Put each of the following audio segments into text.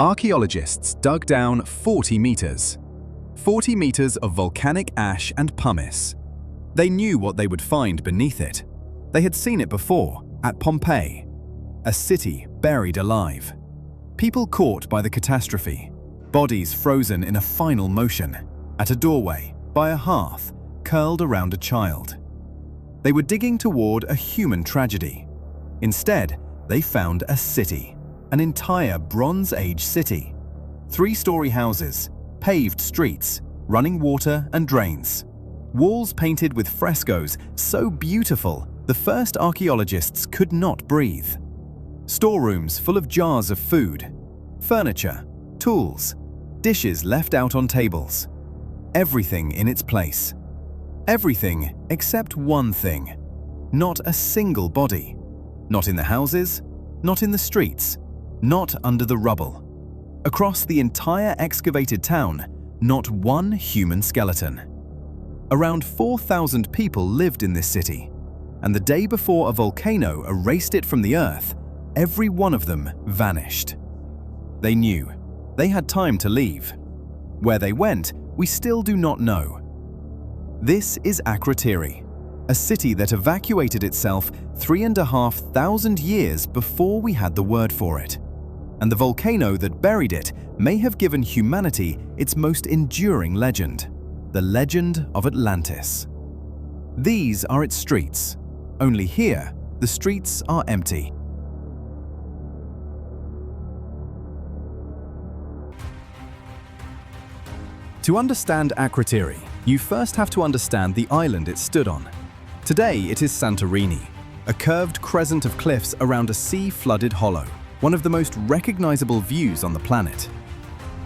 Archaeologists dug down 40 meters. 40 meters of volcanic ash and pumice. They knew what they would find beneath it. They had seen it before, at Pompeii, a city buried alive. People caught by the catastrophe, bodies frozen in a final motion, at a doorway, by a hearth, curled around a child. They were digging toward a human tragedy. Instead, they found a city, an entire Bronze Age city. Three-story houses, paved streets, running water and drains. Walls painted with frescoes so beautiful, the first archaeologists could not breathe. Storerooms full of jars of food, furniture, tools, dishes left out on tables. Everything in its place. Everything except one thing. Not a single body. Not in the houses, not in the streets, not under the rubble. Across the entire excavated town, not one human skeleton. Around 4,000 people lived in this city, and the day before a volcano erased it from the earth, every one of them vanished. They knew. They had time to leave. Where they went, we still do not know. This is Akrotiri, a city that evacuated itself 3,500 years before we had the word for it. And the volcano that buried it may have given humanity its most enduring legend, the legend of Atlantis. These are its streets. Only here, the streets are empty. To understand Akrotiri, you first have to understand the island it stood on. Today it is Santorini, a curved crescent of cliffs around a sea-flooded hollow, one of the most recognizable views on the planet.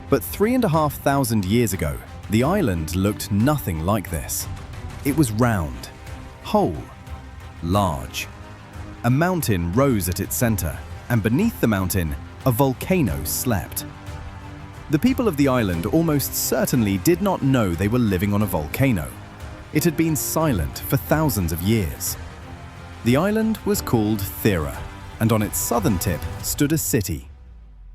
But 3,500 years ago, the island looked nothing like this. It was round, whole, large. A mountain rose at its center, and beneath the mountain, a volcano slept. The people of the island almost certainly did not know they were living on a volcano. It had been silent for thousands of years. The island was called Thera, and on its southern tip stood a city.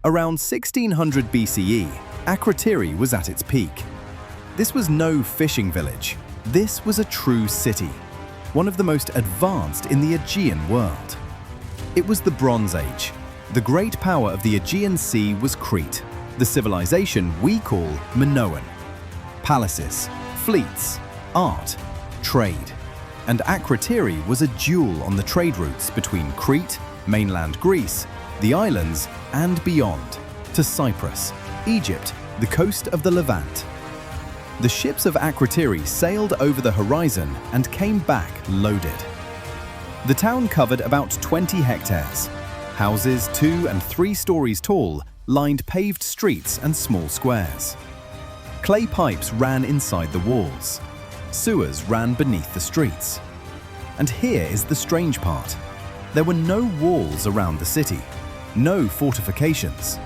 Around 1600 BCE, Akrotiri was at its peak. This was no fishing village. This was a true city, one of the most advanced in the Aegean world. It was the Bronze Age. The great power of the Aegean Sea was Crete, the civilization we call Minoan. Palaces, fleets, art, trade. And Akrotiri was a jewel on the trade routes between Crete, mainland Greece, the islands, and beyond, to Cyprus, Egypt, the coast of the Levant. The ships of Akrotiri sailed over the horizon and came back loaded. The town covered about 20 hectares. Houses 2 and 3 stories tall lined paved streets and small squares. Clay pipes ran inside the walls. Sewers ran beneath the streets. And here is the strange part. There were no walls around the city, no fortifications.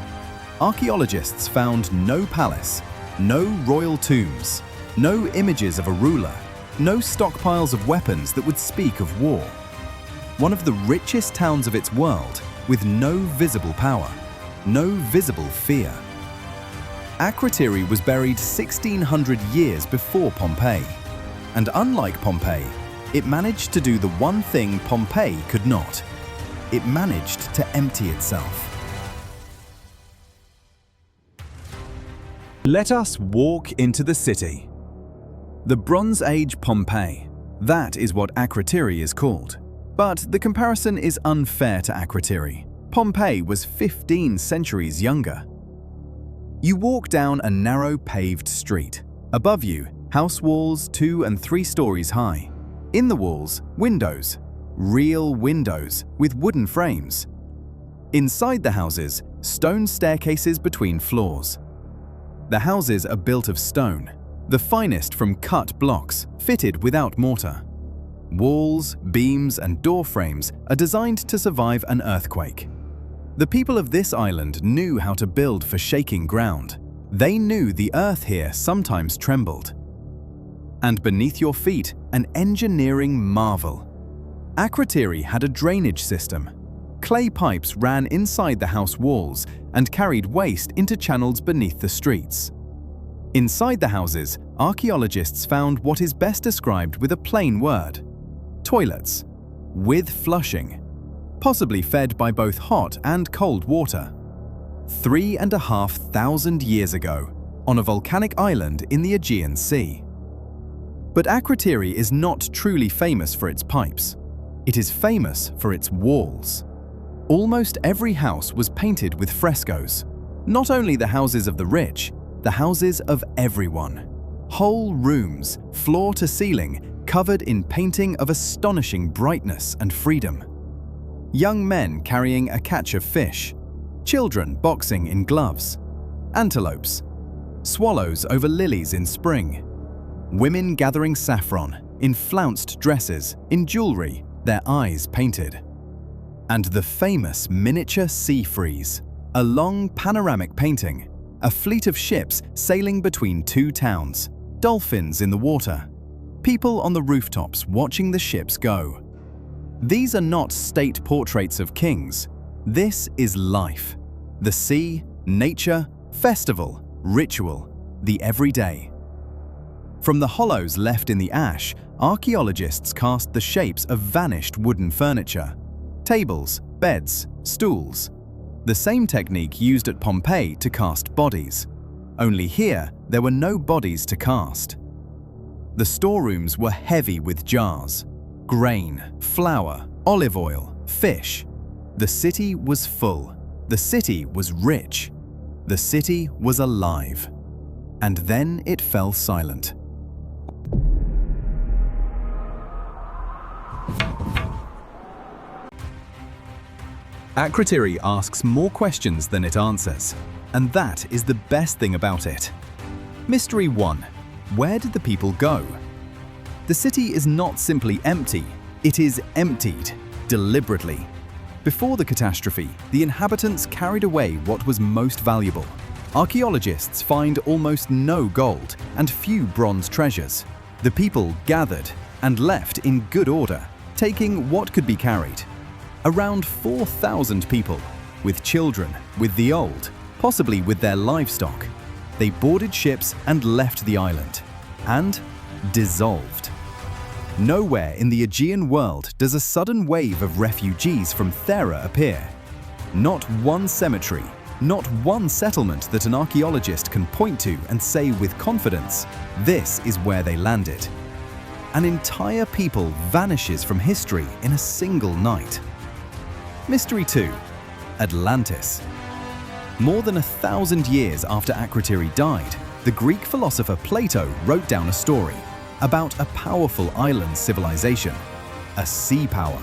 Archaeologists found no palace, no royal tombs, no images of a ruler, no stockpiles of weapons that would speak of war. One of the richest towns of its world with no visible power, no visible fear. Akrotiri was buried 1,600 years before Pompeii, and unlike Pompeii, it managed to do the one thing Pompeii could not. It managed to empty itself. Let us walk into the city. The Bronze Age Pompeii. That is what Akrotiri is called. But the comparison is unfair to Akrotiri. Pompeii was 15 centuries younger. You walk down a narrow paved street. Above you, house walls 2 and 3 stories high. In the walls, windows. Real windows with wooden frames. Inside the houses, stone staircases between floors. The houses are built of stone, the finest from cut blocks, fitted without mortar. Walls, beams, and door frames are designed to survive an earthquake. The people of this island knew how to build for shaking ground. They knew the earth here sometimes trembled. And beneath your feet, an engineering marvel. Akrotiri had a drainage system. Clay pipes ran inside the house walls and carried waste into channels beneath the streets. Inside the houses, archaeologists found what is best described with a plain word: toilets, with flushing, possibly fed by both hot and cold water. 3,500 years ago, on a volcanic island in the Aegean Sea. But Akrotiri is not truly famous for its pipes. It is famous for its walls. Almost every house was painted with frescoes. Not only the houses of the rich, the houses of everyone. Whole rooms, floor to ceiling, covered in painting of astonishing brightness and freedom. Young men carrying a catch of fish, children boxing in gloves, antelopes, swallows over lilies in spring, women gathering saffron in flounced dresses, in jewelry, their eyes painted. And the famous miniature sea frieze, a long panoramic painting, a fleet of ships sailing between two towns, dolphins in the water, people on the rooftops watching the ships go. These are not state portraits of kings. This is life. The sea, nature, festival, ritual, the everyday. From the hollows left in the ash, archaeologists cast the shapes of vanished wooden furniture, tables, beds, stools. The same technique used at Pompeii to cast bodies. Only here, there were no bodies to cast. The storerooms were heavy with jars, grain, flour, olive oil, fish. The city was full. The city was rich. The city was alive. And then it fell silent. Akrotiri asks more questions than it answers, and that is the best thing about it. Mystery 1. Where did the people go? The city is not simply empty, it is emptied, deliberately. Before the catastrophe, the inhabitants carried away what was most valuable. Archaeologists find almost no gold and few bronze treasures. The people gathered and left in good order, taking what could be carried. Around 4,000 people, with children, with the old, possibly with their livestock. They boarded ships and left the island, and dissolved. Nowhere in the Aegean world does a sudden wave of refugees from Thera appear. Not one cemetery, not one settlement that an archaeologist can point to and say with confidence, this is where they landed. An entire people vanishes from history in a single night. Mystery 2. Atlantis. More than 1,000 years after Akrotiri died, the Greek philosopher Plato wrote down a story about a powerful island civilization, a sea power,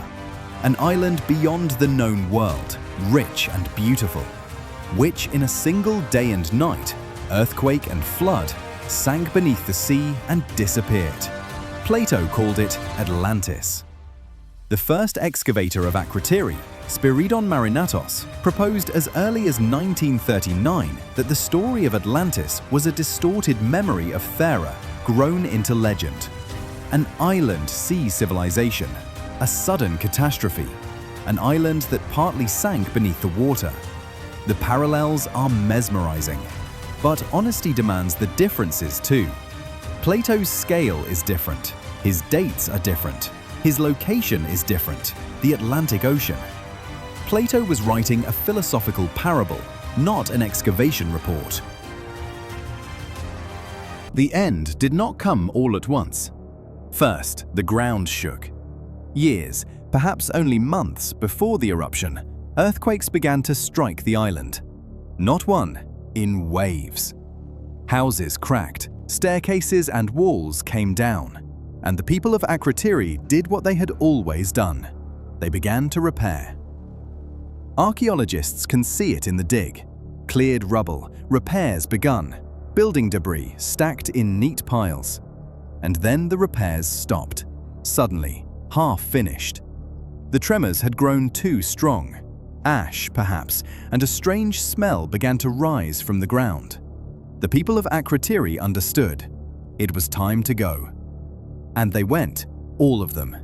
an island beyond the known world, rich and beautiful, which in a single day and night, earthquake and flood, sank beneath the sea and disappeared. Plato called it Atlantis. The first excavator of Akrotiri, Spiridon Marinatos, proposed as early as 1939 that the story of Atlantis was a distorted memory of Thera grown into legend. An island sea civilization, a sudden catastrophe, an island that partly sank beneath the water. The parallels are mesmerizing, but honesty demands the differences too. Plato's scale is different, his dates are different, his location is different, the Atlantic Ocean. Plato was writing a philosophical parable, not an excavation report. The end did not come all at once. First, the ground shook. Years, perhaps only months before the eruption, earthquakes began to strike the island. Not one, in waves. Houses cracked, staircases and walls came down, and the people of Akrotiri did what they had always done. They began to repair. Archaeologists can see it in the dig. Cleared rubble, repairs begun, building debris stacked in neat piles. And then the repairs stopped, suddenly, half finished. The tremors had grown too strong. Ash, perhaps, and a strange smell began to rise from the ground. The people of Akrotiri understood. It was time to go. And they went, all of them.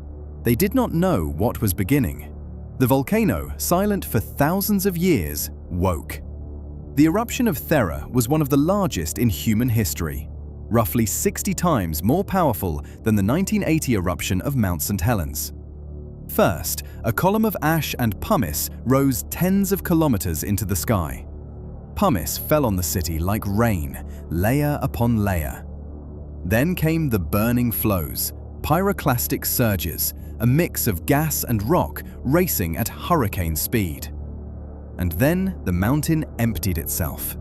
They did not know what was beginning. The volcano, silent for thousands of years, woke. The eruption of Thera was one of the largest in human history, roughly 60 times more powerful than the 1980 eruption of Mount St. Helens. First, a column of ash and pumice rose tens of kilometers into the sky. Pumice fell on the city like rain, layer upon layer. Then came the burning flows, pyroclastic surges, a mix of gas and rock racing at hurricane speed. And then the mountain emptied itself.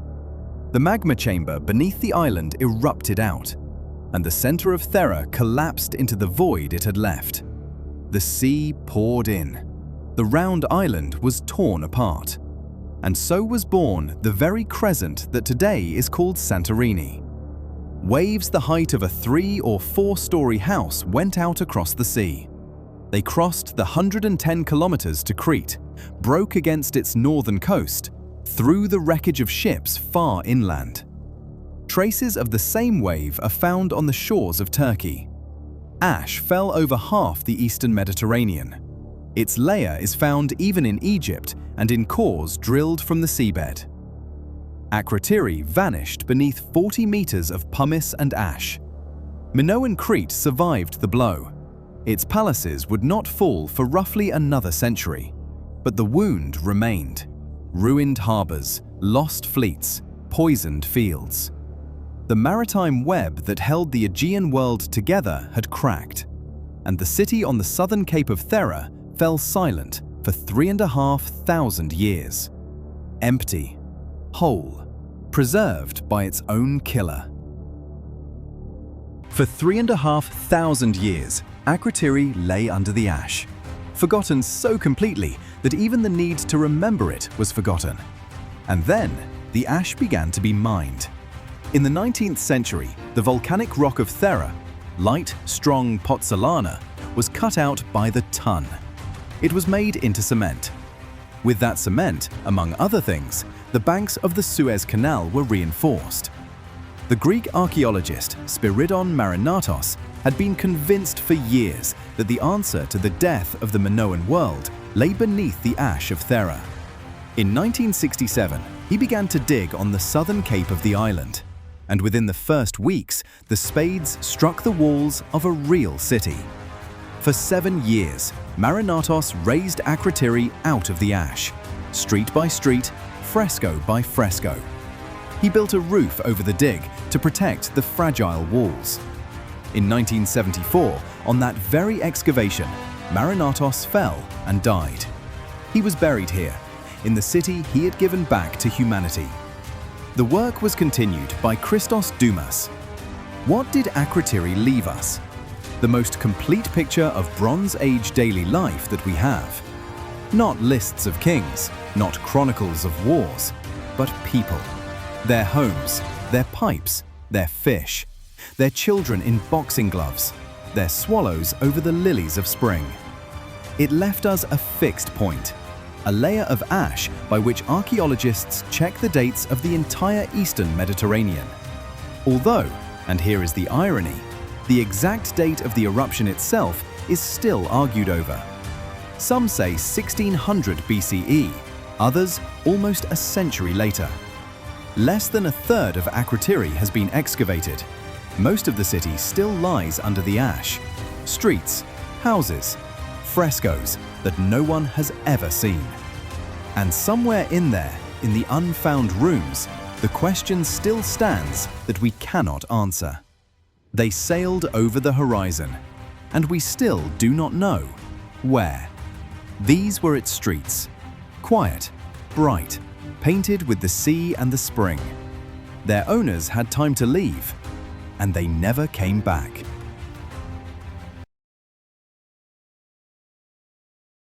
The magma chamber beneath the island erupted out, and the center of Thera collapsed into the void it had left. The sea poured in. The round island was torn apart. And so was born the very crescent that today is called Santorini. Waves the height of a 3- or 4-story house went out across the sea. They crossed the 110 kilometers to Crete, broke against its northern coast, through the wreckage of ships far inland. Traces of the same wave are found on the shores of Turkey. Ash fell over half the eastern Mediterranean. Its layer is found even in Egypt and in cores drilled from the seabed. Akrotiri vanished beneath 40 meters of pumice and ash. Minoan Crete survived the blow. Its palaces would not fall for roughly another century, but the wound remained. Ruined harbors, lost fleets, poisoned fields. The maritime web that held the Aegean world together had cracked, and the city on the southern cape of Thera fell silent for 3,500 years. Empty, whole, preserved by its own killer. For 3,500 years, Akrotiri lay under the ash, forgotten so completely that even the need to remember it was forgotten. And then, the ash began to be mined. In the 19th century, the volcanic rock of Thera, light, strong pozzolana, was cut out by the ton. It was made into cement. With that cement, among other things, the banks of the Suez Canal were reinforced. The Greek archaeologist Spiridon Marinatos had been convinced for years that the answer to the death of the Minoan world lay beneath the ash of Thera. In 1967, he began to dig on the southern cape of the island, and within the first weeks, the spades struck the walls of a real city. For 7 years, Marinatos raised Akrotiri out of the ash, street by street, fresco by fresco. He built a roof over the dig to protect the fragile walls. In 1974, on that very excavation, Marinatos fell and died. He was buried here, in the city he had given back to humanity. The work was continued by Christos Doumas. What did Akrotiri leave us? The most complete picture of Bronze Age daily life that we have. Not lists of kings, not chronicles of wars, but people. Their homes, their pipes, their fish, their children in boxing gloves, their swallows over the lilies of spring. It left us a fixed point, a layer of ash by which archaeologists check the dates of the entire eastern Mediterranean. Although, and here is the irony, the exact date of the eruption itself is still argued over. Some say 1600 BCE, others almost a century later. Less than a third of Akrotiri has been excavated. Most of the city still lies under the ash. Streets, houses, frescoes that no one has ever seen. And somewhere in there, in the unfound rooms, the question still stands that we cannot answer. They sailed over the horizon, and we still do not know where. These were its streets, quiet, bright, painted with the sea and the spring. Their owners had time to leave, and they never came back.